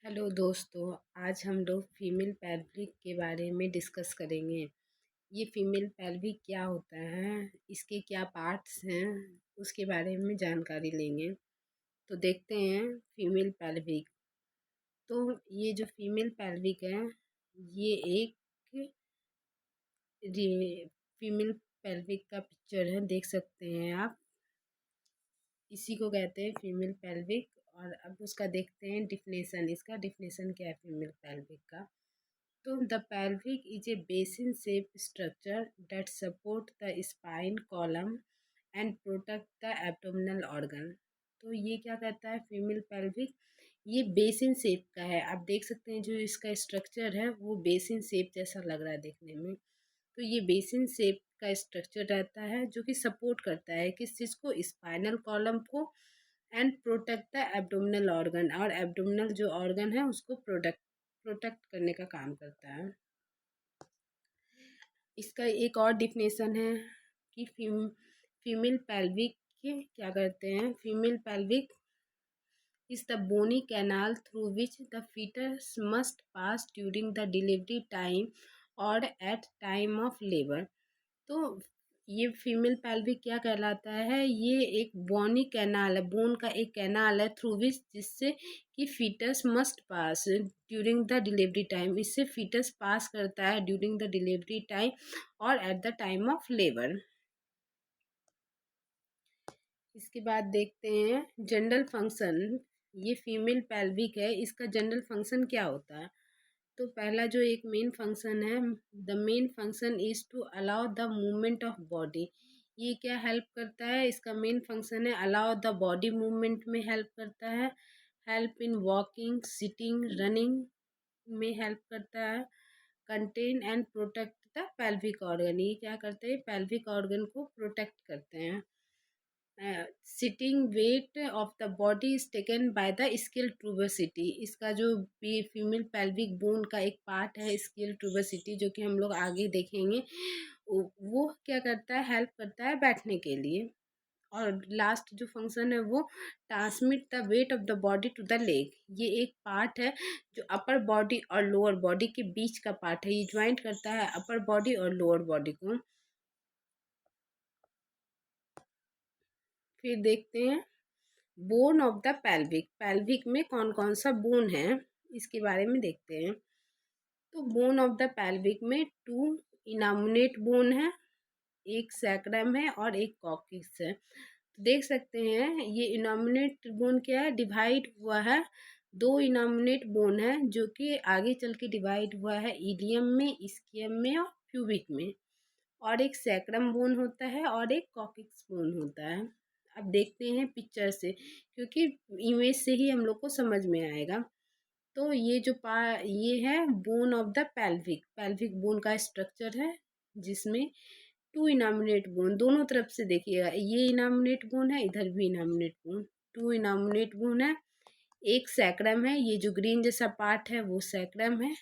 Hello दोस्तों। आज हम लोग फीमेल पेल्विक के बारे में डिस्कस करेंगे। ये फीमेल पेल्विक क्या होता है, इसके क्या पार्ट्स हैं, उसके बारे में जानकारी लेंगे। तो देखते हैं फीमेल पेल्विक। तो ये जो फीमेल पेल्विक है, ये एक फीमेल पेल्विक का पिक्चर है, देख सकते हैं आप। इसी को कहते हैं फीमेल पेल्विक। और अब उसका देखते हैं डिफिनेशन। इसका डिफिनेशन क्या है फीमेल पेल्विक का। तो the pelvic is a basin shaped structure that support the spine column and protect the abdominal organ। तो ये क्या कहता है फीमेल पेल्विक, ये बेसिन शेप का है। आप देख सकते हैं जो इसका स्ट्रक्चर है वो बेसिन शेप जैसा लग रहा है देखने में। तो ये बेसिन शेप का स्ट्रक्चर रहता है जो कि सपोर्ट करता है किस चीज़ को, स्पाइनल कॉलम को, and protect the abdominal organ, और एब्डोमिनल जो ऑर्गन है उसको प्रोटेक्ट करने का काम करता है। इसका एक और डिफिनेशन है कि फीमेल पेल्विक क्या करते हैं। Female pelvic is the bony canal through which the fetus must pass during the delivery time or at time of labor। तो ये फीमेल पेल्विक क्या कहलाता है, ये एक बोनी कैनाल है, बोन का एक कैनाल है थ्रू विच, जिससे कि foetus must pass during the delivery time. इससे फीटस पास करता है ड्यूरिंग द डिलीवरी टाइम और at the time of labour. इसके बाद देखते हैं जनरल फंक्शन। ये फीमेल पेल्विक है, इसका जनरल फंक्शन क्या होता है। तो पहला जो एक मेन फंक्शन है, the main function is to allow the movement of body. ये क्या हेल्प करता है, इसका मेन फंक्शन है अलाउ द बॉडी मूवमेंट में हेल्प करता है। Help in walking, sitting, running में हेल्प करता है। Contain and protect the pelvic organ, ये क्या करते हैं, पेल्विक ऑर्गन को प्रोटेक्ट करते हैं। Sitting wait of the body is taken by the scale ट्यूबोसिटी। इसका जो फीमेल पेल्विक बोन का एक पार्ट है स्केल ट्यूबोसिटी, जो कि हम लोग आगे देखेंगे, वो क्या करता है, हेल्प करता है बैठने के लिए। और लास्ट जो फंक्शन है वो transmit the weight of the body to the leg. ये एक पार्ट है जो अपर बॉडी और लोअर बॉडी के बीच का पार्ट है, ये ज्वाइंट करता है अपर बॉडी और लोअर बॉडी को। फिर देखते हैं bone of the pelvic. Pelvic में कौन कौन सा बोन है इसके बारे में देखते हैं। तो बोन ऑफ द पेल्विक में 2 इनामुनेट बोन है, एक सैक्रम है और एक कॉक्सिस है। तो देख सकते हैं ये इनामुनेट बोन क्या है, डिवाइड हुआ है। 2 इनामुनेट बोन है जो कि आगे चल के डिवाइड हुआ है इलियम में, इस्कियम में और प्यूबिक में। और एक सैक्रम बोन होता है और एक कॉक्सिस बोन होता है। अब देखते हैं पिक्चर से, क्योंकि इमेज से ही हम लोग को समझ में आएगा। तो ये जो ये है bone of the pelvic. Pelvic bone का स्ट्रक्चर है जिसमें 2 इनामिनेट बोन, दोनों तरफ से देखिएगा, ये इनामिनेट बोन है, इधर भी इनामिनेट बोन, 2 इनामिनेट बोन है। एक सैक्रम है, ये जो ग्रीन जैसा पार्ट है वो सैक्रम है।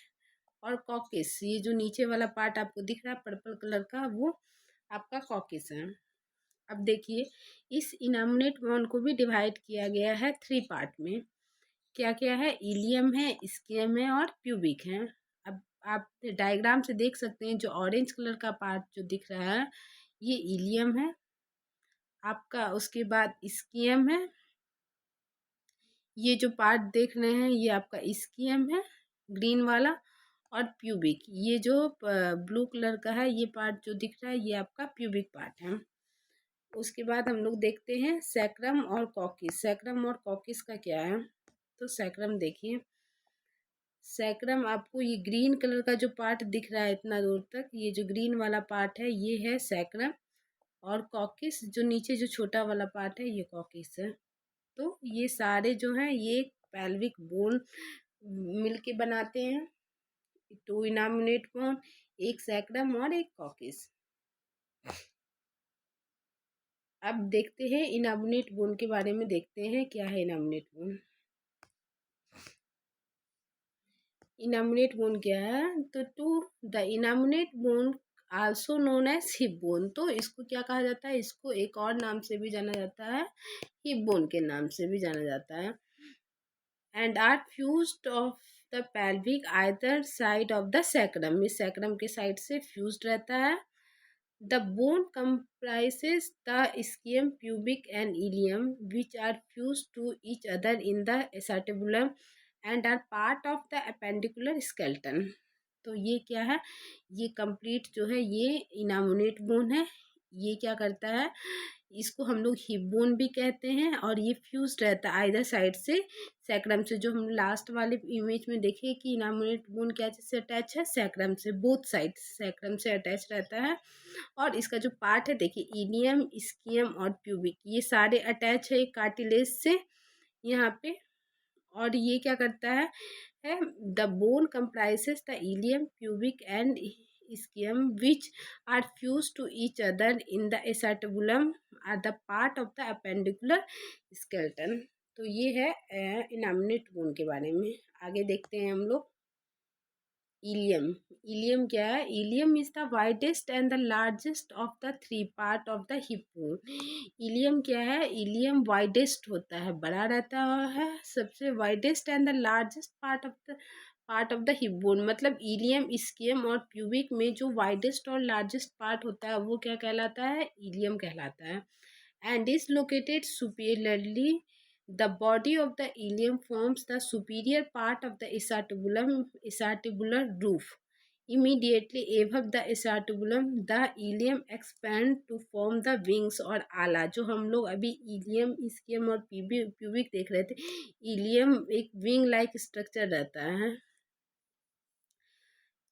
और कॉकिस, ये जो नीचे वाला पार्ट आपको दिख रहा है पर्पल कलर का, वो आपका कॉकिस है। अब देखिए इस इनामिनेट बोन को भी डिवाइड किया गया है 3 पार्ट में। क्या क्या है, इलियम है, स्कियम है और प्यूबिक है। अब आप डायग्राम से देख सकते हैं जो ऑरेंज कलर का पार्ट जो दिख रहा है ये इलियम है आपका। उसके बाद स्कियम है, ये जो पार्ट देख रहे हैं ये आपका स्कियम है ग्रीन वाला। और प्यूबिक, ये जो ब्लू कलर का है ये पार्ट जो दिख रहा है ये आपका प्यूबिक पार्ट है। उसके बाद हम लोग देखते हैं सैक्रम और कॉकिस। सैक्रम और कॉकिस का क्या है, तो सैक्रम देखिए, सैक्रम आपको ये ग्रीन कलर का जो पार्ट दिख रहा है इतना दूर तक, ये जो ग्रीन वाला पार्ट है ये है सैक्रम। और कॉकिस जो नीचे जो छोटा वाला पार्ट है ये कॉकिस है। तो ये सारे जो हैं ये पेल्विक बोन मिलके बनाते हैं, 2 इनामिनेट बोन, एक सैक्रम और एक कॉकिस। अब देखते हैं इनामिनेट बोन के बारे में, देखते हैं क्या है इनामिनेट बोन। इनामिनेट बोन क्या है, तो to the innominate bone also known as hip bone. तो इसको क्या कहा जाता है, इसको एक और नाम से भी जाना जाता है, हिप बोन के नाम से भी जाना जाता है। And are fused of the pelvic either side of the sacrum, इस सैक्रम के साइड से फ्यूज्ड रहता है. The bone comprises the ischium, pubic, and ilium, which are fused to each other in the acetabulum and are part of the appendicular skeleton. तो ये क्या है, ये कंप्लीट जो है ये इनामोनेट बोन है. ये क्या करता है, इसको हम लोग हिप बोन भी कहते हैं और ये फ्यूज रहता है आइदर साइड से सैक्रम से. जो हम लास्ट वाले इमेज में देखे कि इनामोनेट बोन क्या से अटैच है, सैक्रम से, बोथ साइड सैक्रम से अटैच रहता है. और इसका जो पार्ट है देखिए, इलियम, इस्कियम और प्यूबिक, ये सारे अटैच है कार्टिलेज से यहाँ पे. और ये क्या करता है the bone comprises the ilium, pubic and ischium which are fused to each other in the acetabulum are the part of the appendicular skeleton. तो ये है इनामिनेट बोन के बारे में. आगे देखते हैं हम लोग इलियम. इलियम क्या है, ilium is the widest and the largest of the three part of the hip bone. Ilium क्या है, इलियम वाइडेस्ट होता है, बड़ा रहता है, सबसे widest and the largest part of the hip bone. मतलब इलियम, इस्कियम और प्यूबिक में जो वाइडेस्ट और लार्जेस्ट पार्ट होता है वो क्या कहलाता है, इलियम कहलाता है. And is located superiorly. The body of the ilium forms the superior part of the acetabular roof. Immediately above the acetabulum, the ilium expands to form the wings और आला. जो हम लोग अभी इलियम, इस्कियम और pubic देख रहे थे, इलियम एक विंग लाइक स्ट्रक्चर रहता है.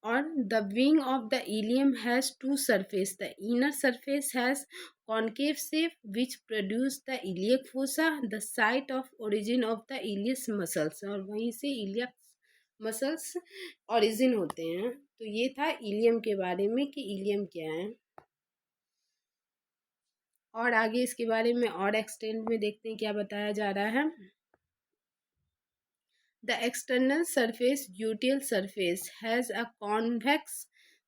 और the wing of the ilium has two surface. The inner surface has concave shape which produce the iliac fossa, the site of origin of the iliac muscles. और वहीं से iliac muscles origin होते हैं. तो ये था इलियम के बारे में कि इलियम क्या है. और आगे इसके बारे में और एक्सटेंड में देखते हैं क्या बताया जा रहा है. The external surface, gluteal surface, has a convex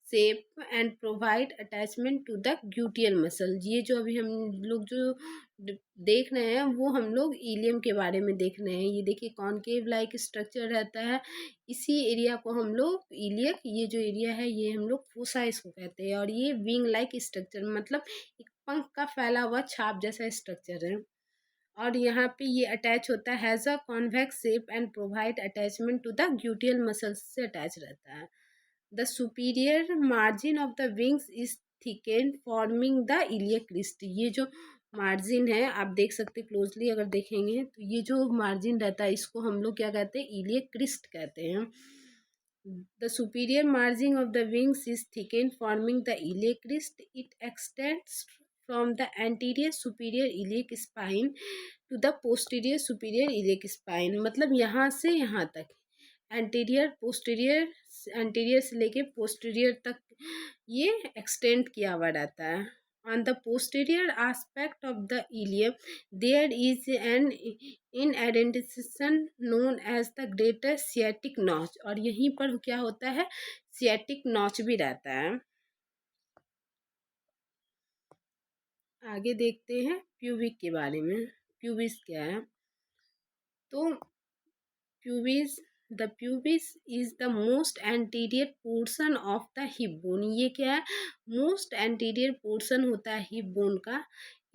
shape and provide attachment to the gluteal muscle. ये जो अभी हम लोग जो देख रहे हैं वो हम लोग इलियम के बारे में देख रहे हैं. ये देखिए कॉन्केव लाइक स्ट्रक्चर रहता है, इसी एरिया को हम लोग इलियक, ये जो एरिया है ये हम लोग फोसा इसको कहते हैं. और ये विंग लाइक स्ट्रक्चर, मतलब एक पंख का फैला हुआ छाप जैसा स्ट्रक्चर है. और यहाँ पे ये अटैच होता है, has a convex shape and provide attachment to the gluteal muscles से अटैच रहता है. The superior margin of the wings is thickened forming the iliac crest. ये जो मार्जिन है आप देख सकते क्लोजली अगर देखेंगे तो ये जो मार्जिन रहता है इसको हम लोग क्या कहते हैं, इलियक क्रिस्ट कहते हैं. The superior margin of the wings is thickened, forming the iliac crest. It extends from the anterior superior iliac spine to the posterior superior iliac spine. मतलब यहाँ से यहाँ तक एंटीरियर पोस्टीरियर, एंटीरियर से लेके posterior तक ये एक्सटेंड किया हुआ रहता है. On the posterior aspect of the ilium, there is an indentation known as the greater sciatic notch. और यहीं पर क्या होता है, sciatic notch भी रहता है. आगे देखते हैं प्यूबिक के बारे में. प्यूबिस क्या है, तो pubis, the pubis is the most anterior portion of the hip bone. ये क्या है, मोस्ट एंटीरियर पोर्शन होता है हिप बोन का.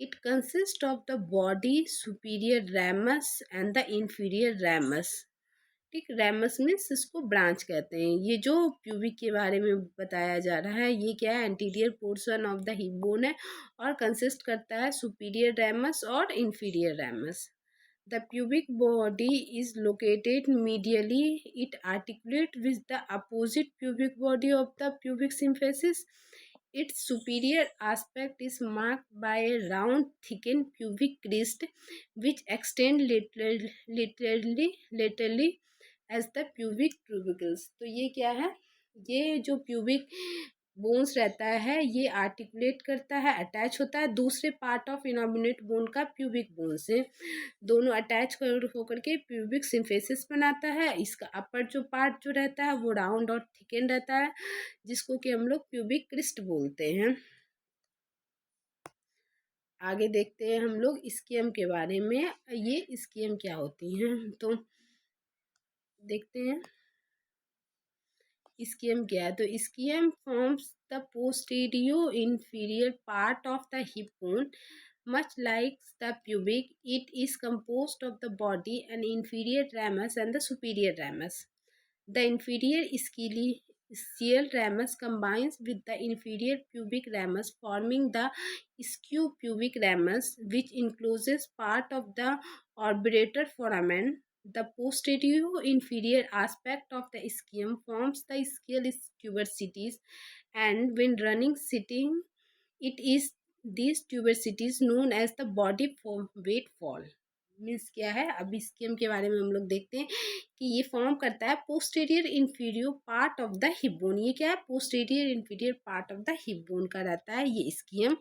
It consist of the body, superior ramus and the inferior ramus. ठीक, रैमस मीन्स इसको ब्रांच कहते हैं. ये जो प्यूबिक के बारे में बताया जा रहा है ये क्या है, anterior portion of the hip bone है और कंसिस्ट करता है सुपीरियर रैमस और inferior ramus. The pubic body is located medially. It articulates with the opposite pubic body of the pubic symphysis. Its superior aspect is marked by a round, thickened pubic crest, which extends laterally as the pubic tubercles. तो ये क्या है, ये जो pubic bones रहता है ये articulate करता है, अटैच होता है दूसरे पार्ट ऑफ इनॉर्बिनेट बोन का प्यूबिक बोन से. दोनों अटैच होकर के प्यूबिक सिम्फेसिस बनाता है. इसका अपर जो पार्ट जो रहता है वो राउंड और थिकन रहता है जिसको कि हम लोग प्यूबिक क्रिस्ट बोलते हैं. आगे देखते हैं हम लोग इस्कियम के बारे में. ये इस्कियम क्या होती हैं, तो देखते हैं ischium क्या है। तो ischium forms the posterior inferior part of the hip bone. Much like the pubic, it is composed of the body and inferior ramus and the superior ramus. The inferior ischial ramus combines with the inferior pubic ramus, forming the isquiopubic ramus, which encloses part of the obturator foramen. The posterior inferior aspect of the ischium forms the ischial tuberosities, and when running sitting, it is these tuberosities known as the body weight fall. Means क्या है, अब ischium के बारे में हम लोग देखते हैं कि ये फॉर्म करता है posterior inferior part of the hip bone. ये क्या है, posterior inferior part of the hip bone का रहता है ये ischium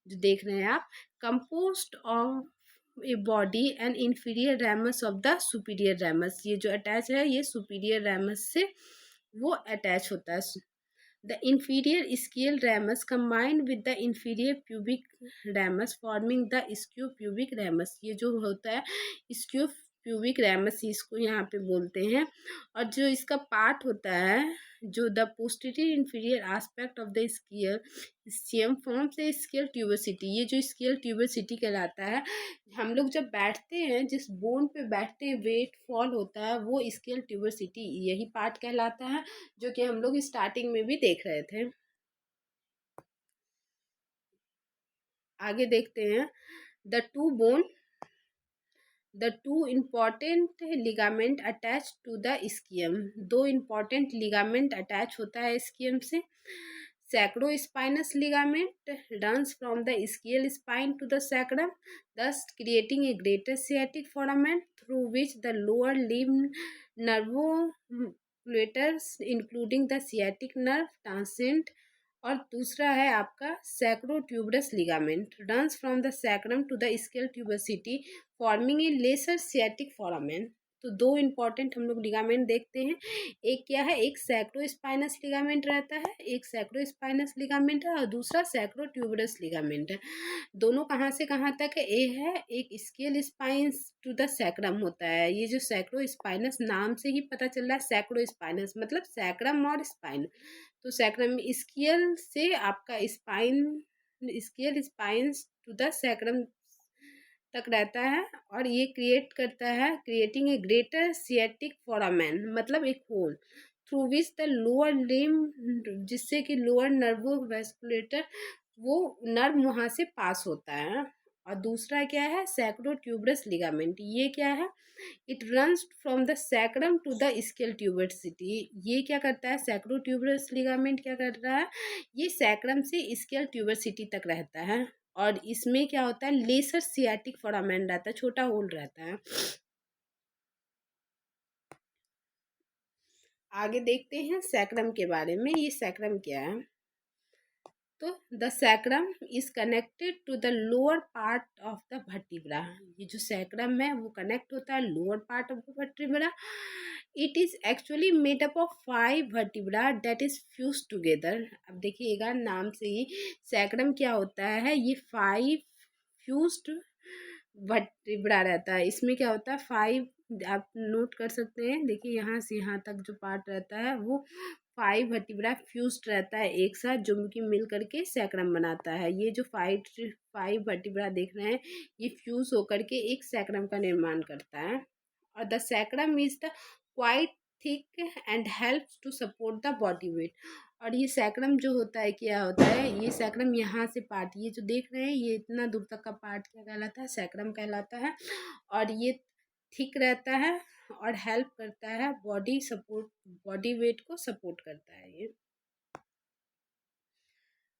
जो देख रहे हैं आप, compost of a body and inferior ramus of the superior ramus. ये जो अटैच है ये सुपीरियर रैमस से वो अटैच होता है। The inferior ischial ramus combined with the inferior pubic ramus forming the isquiopubic ramus। ये जो होता है isquiopubic ramus इसको यहाँ पे बोलते हैं। और जो इसका पार्ट होता है जो the posterior inferior aspect of the ischium forms a ischial tuberosity। ये जो ischial tuberosity कहलाता है, हम लोग जब बैठते हैं जिस बोन पे बैठते हैं वेट फॉल होता है वो ischial tuberosity यही पार्ट कहलाता है, जो कि हम लोग स्टार्टिंग में भी देख रहे थे। आगे देखते हैं the two important ligament attach to the ischium. दो इम्पॉर्टेंट लिगामेंट अटैच होता है स्कियम से। Sacrospinous ligament runs from the ischial spine to the sacrum, thus creating a greater sciatic foramen through which the lower limb nervulators including the sciatic nerve transcend। और दूसरा है आपका sacrotuberous ligament runs from the sacrum to the ischial tuberosity forming a lesser sciatic foramen। तो दो important हम लोग ligament देखते हैं। एक क्या है, एक सैक्रोस्पाइनस लिगामेंट रहता है, एक सैक्रोस्पाइनस लिगामेंट है और दूसरा सैक्रोट्यूबरस लिगामेंट है। दोनों कहाँ से कहाँ तक है, ए है एक scale spines to the sacrum होता है। ये जो सैक्रोस्पाइनस नाम से ही पता चल रहा है, सैक्रोस्पाइनस मतलब सैक्रम और स्पाइन। तो सैक्रम स्केल से आपका scale spines to the sacrum तक रहता है और ये क्रिएट करता है creating a greater sciatic foramen मतलब एक hole through which the lower limb, जिससे कि लोअर नर्वो वेस्कुलेटर वो नर्व वहाँ से पास होता है। और दूसरा क्या है, सैक्रोट्यूबरस लिगामेंट। ये क्या है, it runs from the sacrum to the ischial tuberosity. ये क्या करता है, सैक्रोट्यूबरस लिगामेंट क्या कर रहा है, ये सैक्रम से स्केल ट्यूबरसिटी तक रहता है और इसमें क्या होता है, लेसर सियाटिक फोरामेन रहता है, छोटा होल रहता है। आगे देखते हैं सैक्रम के बारे में। ये सैक्रम क्या है, तो the sacrum is connected to the lower part of the vertebra. ये जो सैक्रम है वो कनेक्ट होता है lower part of the vertebra. It is actually made up of 5 vertebra that is fuse together. अब देखिएगा नाम से ही सैक्रम क्या होता है, ये 5 फ्यूज्ड वर्टिब्रा रहता है। इसमें क्या होता है, 5 आप नोट कर सकते हैं, देखिए यहाँ से यहाँ तक जो पार्ट रहता है वो 5 वर्टिब्रा फ्यूज्ड रहता है एक साथ, जो कि मिल करके सैक्रम बनाता है। ये जो 5 वर्टिब्रा देख रहे हैं ये फ्यूज होकर के एक सैक्रम का निर्माण करता है। और the sacrum is the quite thick and helps to support the body weight. और ये सैक्रम जो होता है क्या होता है, ये सैक्रम यहाँ से पार्ट ये जो देख रहे हैं ये इतना दूर तक का पार्ट क्या कहलाता है, सैक्रम कहलाता है। और ये थिक रहता है और हेल्प करता है बॉडी वेट को सपोर्ट करता है ये।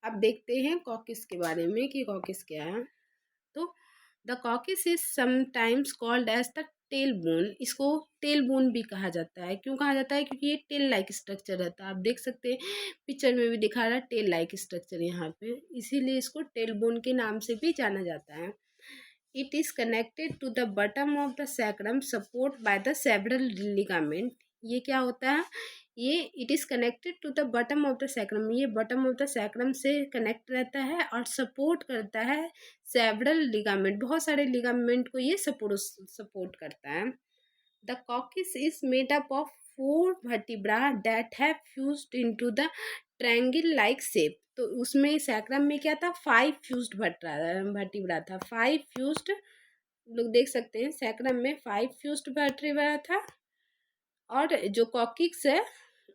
अब देखते हैं कॉकिस के बारे में कि कॉकिस क्या है। तो the coccyx is sometimes called as the tail bone. इसको टेल बोन भी कहा जाता है। क्यों कहा जाता है, क्योंकि ये टेल लाइक स्ट्रक्चर रहता है। आप देख सकते हैं पिक्चर में भी दिखा रहा है टेल लाइक स्ट्रक्चर यहाँ पे, इसीलिए इसको टेल बोन के नाम से भी जाना जाता है। It is connected to the bottom of the sacrum support by the several ligament. ये क्या होता है, ये it is connected to the bottom of the sacrum. ये बटम ऑफ द सैक्रम से कनेक्ट रहता है और सपोर्ट करता है सेवरल लिगामेंट, बहुत सारे लिगामेंट को ये सपोर्ट करता है। The coccyx is made up of 4 vertebra that have fused into the triangle like shape. तो उसमें सैक्रम में क्या था, 5 फ्यूज्ड वर्टिब्रा था, 5 फ्यूज्ड, लोग देख सकते हैं सैक्रम में 5 फ्यूज्ड वर्टिब्रा था, और जो कॉकिक्स है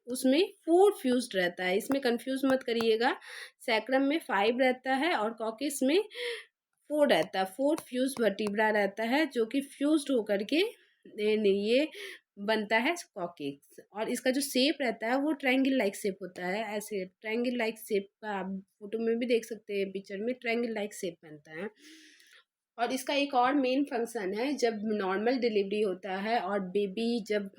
उसमें 4 फ्यूज्ड रहता है। इसमें कंफ्यूज मत करिएगा, सैक्रम में 5 रहता है और कॉकिक्स में 4 रहता है, 4 फ्यूज वर्टिब्रा रहता है जो कि फ्यूज्ड होकर के ये बनता है कॉकिक्स। और इसका जो शेप रहता है वो ट्रायंगल लाइक शेप होता है, ऐसे ट्रायंगल लाइक शेप का आप फोटो में भी देख सकते हैं, पिक्चर में ट्रायंगल लाइक शेप बनता है। और इसका एक और मेन फंक्शन है, जब नॉर्मल डिलीवरी होता है और बेबी जब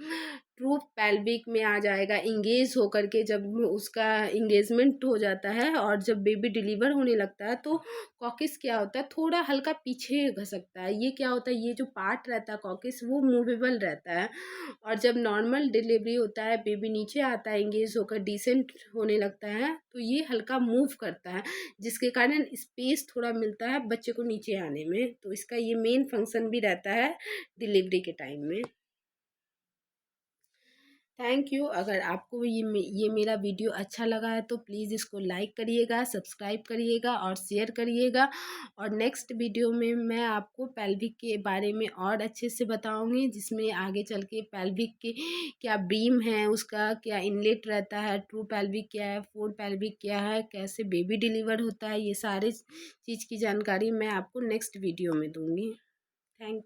ट्रू पेल्विक में आ जाएगा, इंगेज होकर के जब उसका इंगेजमेंट हो जाता है और जब बेबी डिलीवर होने लगता है तो कॉकिस क्या होता है, थोड़ा हल्का पीछे घसकता है। ये क्या होता है, ये जो पार्ट रहता है कॉकिस वो मूवेबल रहता है। और जब नॉर्मल डिलीवरी होता है, बेबी नीचे आता है इंगेज होकर डिसेंट होने लगता है, तो ये हल्का मूव करता है, जिसके कारण स्पेस थोड़ा मिलता है बच्चे को नीचे आने में। तो इसका ये मेन फंक्शन भी रहता है डिलीवरी के टाइम में। Thank you. अगर आपको ये मेरा वीडियो अच्छा लगा है तो प्लीज़ इसको लाइक करिएगा, सब्सक्राइब करिएगा और शेयर करिएगा। और नेक्स्ट वीडियो में मैं आपको पेल्विक के बारे में और अच्छे से बताऊंगी, जिसमें आगे चल के पेल्विक के क्या बीम है, उसका क्या इनलेट रहता है, ट्रू पेल्विक क्या है, फोर पेल्विक क्या है, कैसे बेबी डिलीवर होता है, ये सारे चीज़ की जानकारी मैं आपको नेक्स्ट वीडियो में दूँगी। थैंक